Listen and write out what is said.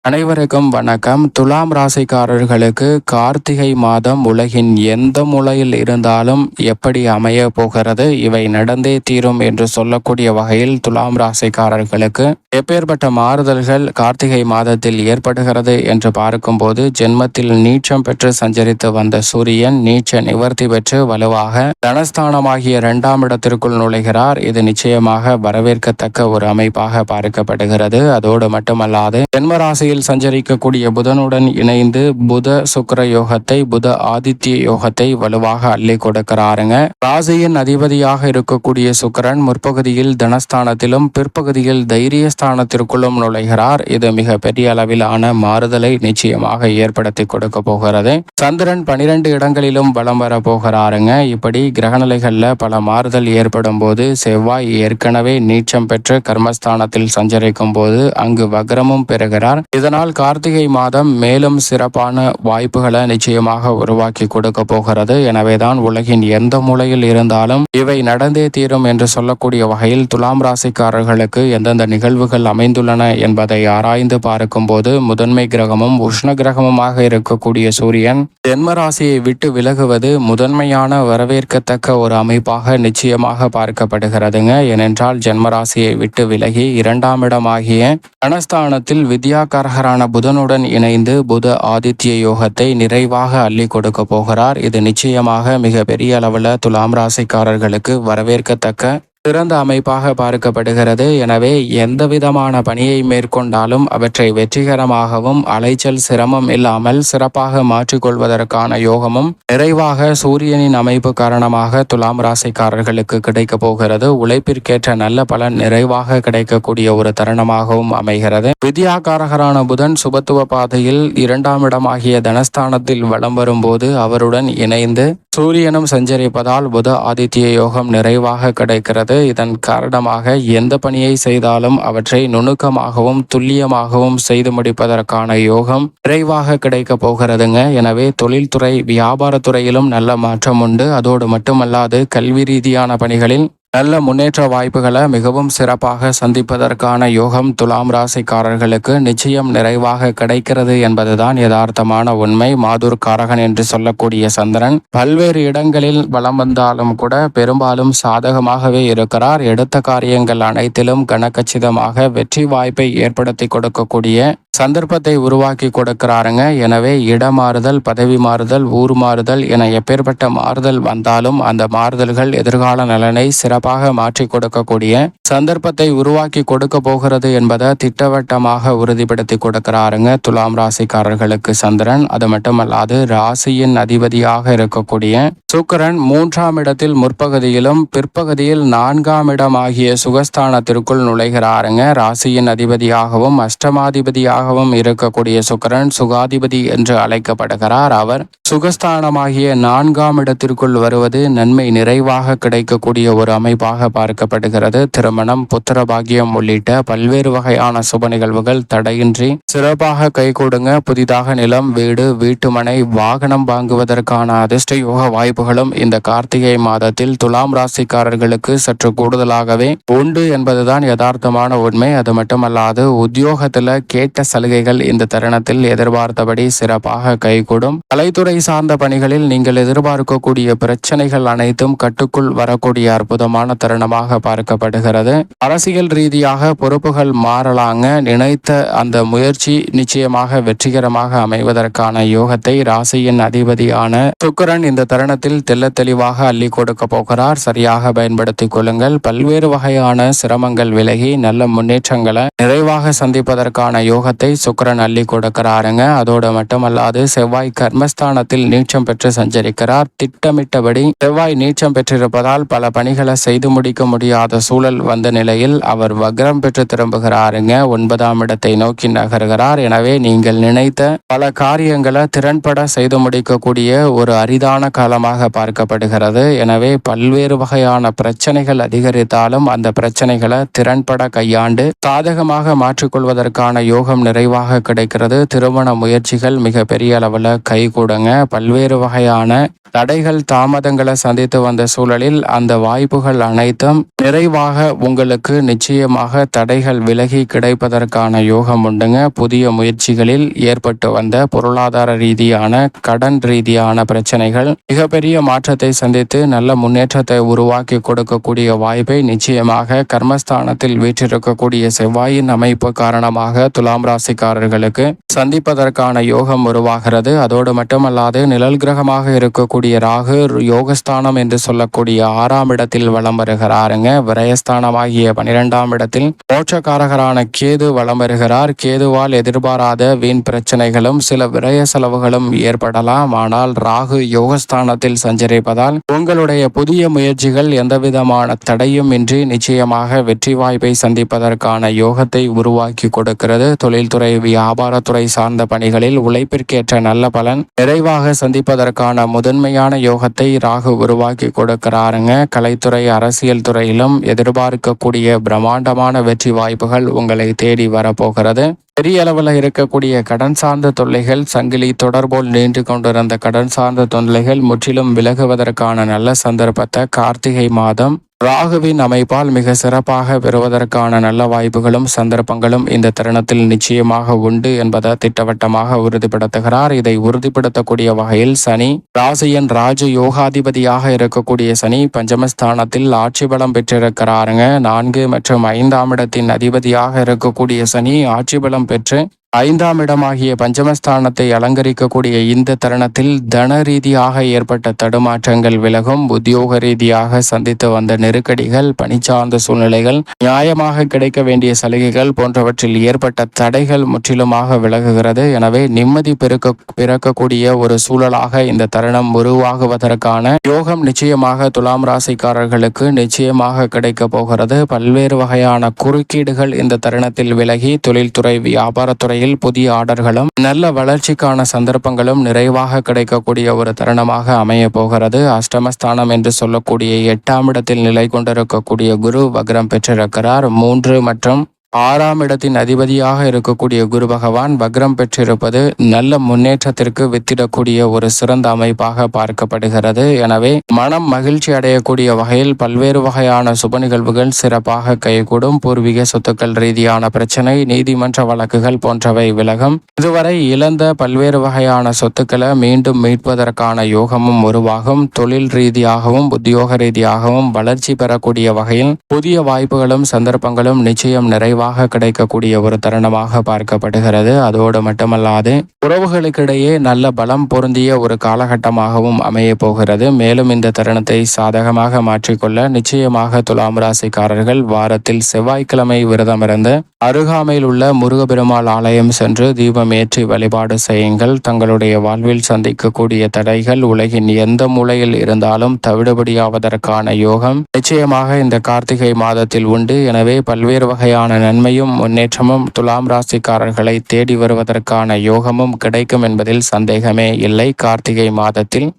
அனைவருக்கும் வணக்கம். துலாம் ராசிக்காரர்களுக்கு கார்த்திகை மாதம் உலகின் எந்த மூலையில் இருந்தாலும் எப்படி அமைய போகிறது, இவை நடந்தே தீரும் என்று சொல்லக்கூடிய வகையில் துலாம் ராசிக்காரர்களுக்கு எப்பேற்பட்ட மாறுதல்கள் கார்த்திகை மாதத்தில் ஏற்படுகிறது என்று பார்க்கும்போது, ஜென்மத்தில் நீச்சம் பெற்று சஞ்சரித்து வந்த சூரியன் நீச்ச நிவர்த்தி பெற்று வலுவாக தனஸ்தானமாகிய 2ஆம் இடத்திற்குள் நுழைகிறார். இது நிச்சயமாக வரவேற்கத்தக்க ஒரு அமைப்பாக பார்க்கப்படுகிறது. அதோடு மட்டுமல்லாது ஜென்மராசியில் சஞ்சரிக்கக்கூடிய புதனுடன் இணைந்து புத சுக்கிர யோகத்தை, புத ஆதித்ய யோகத்தை வலுவாக அள்ளி கொடுக்கிறாருங்க. ராசியின் அதிபதியாக இருக்கக்கூடிய சுக்கிரன் முற்பகுதியில் தனஸ்தானத்திலும் பிற்பகுதியில் தைரியஸ்தானத்திற்குள்ளும் நுழைகிறார். இது மிக பெரிய அளவிலான மாறுதலை நிச்சயமாக ஏற்படுத்தி கொடுக்க போகிறது. சந்திரன் 12 இடங்களிலும் வலம் வர போகிறாருங்க. இப்படி கிரகநிலைகள்ல பல மாறுதல் ஏற்படும் போது, செவ்வாய் ஏற்கனவே நீச்சம் பெற்று கர்மஸ்தானத்தில் சஞ்சரிக்கும் போது அங்கு வக்ரமும் பெறுகிறார். இதனால் கார்த்திகை மாதம் மேலும் சிறப்பான வாய்ப்புகளை நிச்சயமாக உருவாக்கி கொடுக்க போகிறது. எனவேதான் உலகின் எந்த மூலையில் இருந்தாலும் இவை நடந்தே தீரும் என்று சொல்லக்கூடிய வகையில் துலாம் ராசிக்காரர்களுக்கு எந்தெந்த நிகழ்வுகள் அமைந்துள்ளன என்பதை ஆராய்ந்து பார்க்கும் போது, முதன்மை கிரகமும் உஷ்ண கிரகமுமாக இருக்கக்கூடிய சூரியன் ஜென்ம ராசியை விட்டு விலகுவது முதன்மையான வரவேற்கத்தக்க ஒரு அமைப்பாக நிச்சயமாக பார்க்கப்படுகிறதுங்க. ஏனென்றால் ஜென்மராசியை விட்டு விலகி 2ஆம் இடமாகிய தனஸ்தானத்தில் வித்யாகாரகரான புதனுடன் இணைந்து புத ஆதித்ய யோகத்தை நிறைவாக அள்ளி கொடுக்க போகிறார். இது நிச்சயமாக மிக பெரிய அளவில் துலாம் ராசிக்காரர்களுக்கு வரவேற்கத்தக்க சிறந்த அமைப்பாக பார்க்கப்படுகிறது. எனவே எந்த விதமான பணியை மேற்கொண்டாலும் அவற்றை வெற்றிகரமாகவும் அலைச்சல் சிரமம் இல்லாமல் சிறப்பாக மாற்றிக்கொள்வதற்கான யோகமும் நிறைவாக சூரியனின் அமைப்பு காரணமாக துலாம் ராசிக்காரர்களுக்கு கிடைக்க போகிறது. உழைப்பிற்கேற்ற நல்ல பலன் நிறைவாக கிடைக்கக்கூடிய ஒரு தருணமாகவும் அமைகிறது. வித்யாகாரகரான புதன் சுபத்துவ பாதையில் 2ஆம் இடமாகிய தனஸ்தானத்தில் வலம் வரும்போது அவருடன் இணைந்து சூரியனும் சஞ்சரிப்பதால் புத ஆதித்ய யோகம் நிறைவாக கிடைக்கிறது. இதன் காரணமாக எந்த பணியை செய்தாலும் அவற்றை நுணுக்கமாகவும் துல்லியமாகவும் செய்து முடிப்பதற்கான யோகம் விரைவாக கிடைக்க போகிறதுங்க. எனவே தொழில்துறை வியாபாரத்துறையிலும் நல்ல மாற்றம் உண்டு. அதோடு மட்டுமல்லாது கல்வி ரீதியான பணிகளில் நல்ல முன்னேற்ற வாய்ப்புகளை மிகவும் சிறப்பாக சந்திப்பதற்கான யோகம் துலாம் ராசிக்காரர்களுக்கு நிச்சயம் நிறைவாக கிடைக்கிறது என்பதுதான் யதார்த்தமான உண்மை. மாதுர் காரகன் என்று சொல்லக்கூடிய சந்திரன் பல்வேறு இடங்களில் வலம் வந்தாலும் கூட பெரும்பாலும் சாதகமாகவே இருக்கிறார். எடுத்த காரியங்கள் அனைத்திலும் கனகச்சிதமாக வெற்றி வாய்ப்பை ஏற்படுத்தி கொடுக்கக்கூடிய சந்தர்ப்பத்தை உருவாக்கி கொடுக்கிறாருங்க. எனவே இடமாறுதல், பதவி மாறுதல், ஊர் மாறுதல் என எப்பேற்பட்ட மாறுதல் வந்தாலும் அந்த மாறுதல்கள் எதிர்கால நலனை சிறப்பாக மாற்றி கொடுக்கக்கூடிய சந்தர்ப்பத்தை உருவாக்கி கொடுக்க போகிறது என்பதை திட்டவட்டமாக உறுதிப்படுத்தி கொடுக்கிறாருங்க துலாம் ராசிக்காரர்களுக்கு சந்திரன். அது மட்டுமல்லாது ராசியின் அதிபதியாக இருக்கக்கூடிய சுக்கிரன் 3ஆம் இடத்தில் முற்பகுதியிலும் பிற்பகுதியில் 4ஆம் இடம் ஆகிய சுகஸ்தானத்திற்குள் நுழைகிறாருங்க. ராசியின் அதிபதியாகவும் அஷ்டமாதிபதியாக இருக்கக்கூடிய சுக்கிரன் சுகாதிபதி என்று அழைக்கப்படுகிறார். அவர் சுகஸ்தானமாகிய 4ஆம் இடத்திற்குள் வருவது நன்மை நிறைவாக கிடைக்கக்கூடிய ஒரு அமைப்பாக பார்க்கப்படுகிறது. திருமணம், புத்திர பாக்கியம் உள்ளிட்ட பல்வேறு வகையான சுப நிகழ்வுகள் தடையின்றி சிறப்பாக கைகூடுங்க. புதிதாக நிலம், வீடு, வீட்டுமனை, வாகனம் வாங்குவதற்கான அதிர்ஷ்ட யோக வாய்ப்புகளும் இந்த கார்த்திகை மாதத்தில் துலாம் ராசிக்காரர்களுக்கு சற்று கூடுதலாகவே உண்டு என்பதுதான் யதார்த்தமான உண்மை. அது மட்டுமல்லாது உத்தியோகத்துல கேட்ட சலுகைகள் இந்த தருணத்தில் எதிர்பார்த்தபடி சிறப்பாக கைகூடும். கலைத்துறை சார்ந்த பணிகளில் நீங்கள் எதிர்பார்க்கக்கூடிய பிரச்சனைகள் அனைத்தும் கட்டுக்குள் வரக்கூடிய அற்புதமான தருணமாக பார்க்கப்படுகிறது. அரசியல் ரீதியாக பொறுப்புகள் மாறலாங்க. நினைத்த அந்த முயற்சி நிச்சயமாக வெற்றிகரமாக அமைவதற்கான யோகத்தை ராசியின் அதிபதியான சுக்கிரன் இந்த தருணத்தில் தெல்ல தெளிவாக அள்ளி கொடுக்க போகிறார். சரியாக பயன்படுத்திக் கொள்ளுங்கள். பல்வேறு வகையான சிரமங்கள் விலகி நல்ல முன்னேற்றங்களை நிறைவாக சந்திப்பதற்கான யோகத்தை சுக்கிரன் அள்ளி கொடுக்கிறாருங்க. அதோடு மட்டுமல்லாது செவ்வாய் கர்மஸ்தானத்தில் நீச்சம் பெற்று சஞ்சரிக்கிறார். திட்டமிட்டபடி செவ்வாய் நீச்சம் பெற்றிருப்பதால் பல பணிகளை செய்து முடிக்க முடியாத சூழல் வந்த நிலையில் அவர் வக்ரம் பெற்று திரும்புகிறாருங்க. 9ஆம் இடத்தை நோக்கி நகர்கிறார். எனவே நீங்கள் நினைத்த பல காரியங்களை திறன்பட செய்து முடிக்கக்கூடிய ஒரு அரிதான காலமாக பார்க்கப்படுகிறது. எனவே பல்வேறு வகையான பிரச்சனைகள் அதிகரித்தாலும் அந்த பிரச்சனைகளை திறன்பட கையாண்டு சாதகமாக மாற்றிக்கொள்வதற்கான யோகம் நிறைவாக கிடைக்கிறது. திருமண முயற்சிகள் மிக பெரிய அளவில் கைகூடுங்க. பல்வேறு வகையான தடைகள் தாமதங்களை சந்தித்து வந்த சூழலில் அந்த வாய்ப்புகள் அனைத்தும் நிறைவாக உங்களுக்கு நிச்சயமாக தடைகள் விலகி கிடைப்பதற்கான யோகம் உண்டுங்க. புதிய முயற்சிகளில் ஏற்பட்டு வந்த பொருளாதார ரீதியான கடன் ரீதியான பிரச்சனைகள் மிகப்பெரிய மாற்றத்தை சந்தித்து நல்ல முன்னேற்றத்தை உருவாக்கி கொடுக்கக்கூடிய வாய்ப்பை நிச்சயமாக கர்மஸ்தானத்தில் வீற்றிருக்கக்கூடிய செவ்வாயின் அமைப்பு காரணமாக துலாம் ராசிக்காரர்களுக்கு சந்திப்பதற்கான யோகம் உருவாகிறது. அதோடு மட்டுமல்லாது நிழல் கிரகமாக இருக்கக்கூடிய ராகு யோகஸ்தானம் என்று சொல்லக்கூடிய 6ஆம் இடத்தில் வலம் வருகிறாருங்க. விரயஸ்தானமாகிய 12ஆம் இடத்தில் மோட்சக்காரகரான கேது வலம் வருகிறார். கேதுவால் எதிர்பாராத வீண் பிரச்சனைகளும் சில விரய செலவுகளும் ஏற்படலாம். ஆனால் ராகு யோகஸ்தானத்தில் சஞ்சரிப்பதால் உங்களுடைய புதிய முயற்சிகள் எந்தவிதமான தடையும் இன்றி நிச்சயமாக வெற்றி வாய்ப்பை சந்திப்பதற்கான யோகத்தை உருவாக்கி கொடுக்கிறது. தொழில்துறை வியாபாரத்துறை சார்ந்த பணிகளில் உழைப்பிற்கேற்ற நல்ல பலன் நிறைவாக சந்திப்பதற்கான முதன்மையான யோகத்தை ராகு உருவாக்கி கொடுக்கிறாருங்க. கலைத்துறை அரசியல் துறையிலும் எதிர்பார்க்கக்கூடிய பிரம்மாண்டமான வெற்றி வாய்ப்புகள் உங்களை தேடி வரப்போகிறது. பெரிய அளவில் இருக்கக்கூடிய கடன் சார்ந்த தொல்லைகள், சங்கிலி தொடர்போல் நீண்டு கொண்டிருந்த கடன் சார்ந்த தொல்லைகள் முற்றிலும் விலகுவதற்கான நல்ல சந்தர்ப்பத்தை கார்த்திகை மாதம் ராகுவின் அமைப்பால் மிக சிறப்பாக பெறுவதற்கான நல்ல வாய்ப்புகளும் சந்தர்ப்பங்களும் இந்த தருணத்தில் நிச்சயமாக உண்டு என்பதை திட்டவட்டமாக உறுதிப்படுத்துகிறார். இதை உறுதிப்படுத்தக்கூடிய வகையில் சனி ராசியின் ராஜ யோகாதிபதியாக இருக்கக்கூடிய சனி பஞ்சமஸ்தானத்தில் ஆட்சி பலம் பெற்றிருக்கிறாருங்க. 4 மற்றும் 5ஆம் இடத்தின் அதிபதியாக இருக்கக்கூடிய சனி ஆட்சி பலம் பெற்று 5ஆம் இடமாகிய பஞ்சமஸ்தானத்தை அலங்கரிக்கக்கூடிய இந்த தருணத்தில் தன ரீதியாக ஏற்பட்ட தடுமாற்றங்கள் விலகும். உத்தியோக ரீதியாக சந்தித்து வந்த நெருக்கடிகள், பணிச்சார்ந்த சூழ்நிலைகள், நியாயமாக கிடைக்க வேண்டிய சலுகைகள் போன்றவற்றில் ஏற்பட்ட தடைகள் முற்றிலுமாக விலகுகிறது. எனவே நிம்மதி பிறக்கக்கூடிய ஒரு சூழலாக இந்த தருணம் உருவாகுவதற்கான யோகம் நிச்சயமாக துலாம் ராசிக்காரர்களுக்கு நிச்சயமாக கிடைக்க போகிறது. பல்வேறு வகையான குறுக்கீடுகள் இந்த தருணத்தில் விலகி தொழில்துறை வியாபாரத்துறை புதிய ஆர்டர்களும் நல்ல வளர்ச்சிக்கான சந்தர்ப்பங்களும் நிறைவாக கிடைக்கக்கூடிய ஒரு தருணமாக அமைய போகிறது. அஷ்டமஸ்தானம் என்று சொல்லக்கூடிய 8ஆம் இடத்தில் நிலை கொண்டிருக்கக்கூடிய குரு வக்ரம் பெற்றிருக்கிறார். 3 மற்றும் 6ஆம் இடத்தின் அதிபதியாக இருக்கக்கூடிய குரு பகவான் வக்ரம் பெற்றிருப்பது நல்ல முன்னேற்றத்திற்கு வித்திடக்கூடிய ஒரு சிறந்த அமைப்பாக பார்க்கப்படுகிறது. எனவே மனம் மகிழ்ச்சி அடையக்கூடிய வகையில் பல்வேறு வகையான சுப நிகழ்வுகள் சிறப்பாக கைகூடும். பூர்வீக சொத்துக்கள் ரீதியான பிரச்சனை, நீதிமன்ற வழக்குகள் போன்றவை விலகும். இதுவரை இழந்த பல்வேறு வகையான சொத்துக்களை மீண்டும் மீட்பதற்கான யோகமும் உருவாகும். தொழில் ரீதியாகவும் உத்தியோக ரீதியாகவும் வளர்ச்சி பெறக்கூடிய வகையில் புதிய வாய்ப்புகளும் சந்தர்ப்பங்களும் நிச்சயம் நிறைவாக கிடைக்கக்கூடிய ஒரு தருணமாக பார்க்கப்படுகிறது. அதோடு மட்டுமல்லாது உறவுகளுக்கிடையே நல்ல பலம் பொருந்திய ஒரு காலகட்டமாகவும் அமைய போகிறது. மேலும் இந்த தருணத்தை சாதகமாக மாற்றிக்கொள்ள நிச்சயமாக துலாம் ராசிக்காரர்கள் வாரத்தில் செவ்வாய்க்கிழமை விரதமிருந்து அருகாமையில் உள்ள முருகப்பெருமாள் ஆலயம் சென்று தீபம் ஏற்றி வழிபாடு செய்யுங்கள். தங்களுடைய வாழ்வில் சந்திக்கக்கூடிய தடைகள் உலகின் எந்த மூலையில் இருந்தாலும் தவிடுபடியாவதற்கான யோகம் நிச்சயமாக இந்த கார்த்திகை மாதத்தில் உண்டு. எனவே பல்வேறு வகையான நன்மையும் முன்னேற்றமும் துலாம் ராசிக்காரர்களை தேடி வருவதற்கான யோகமும் கிடைக்கும் என்பதில் சந்தேகமே இல்லை. கார்த்திகை மாதத்தில்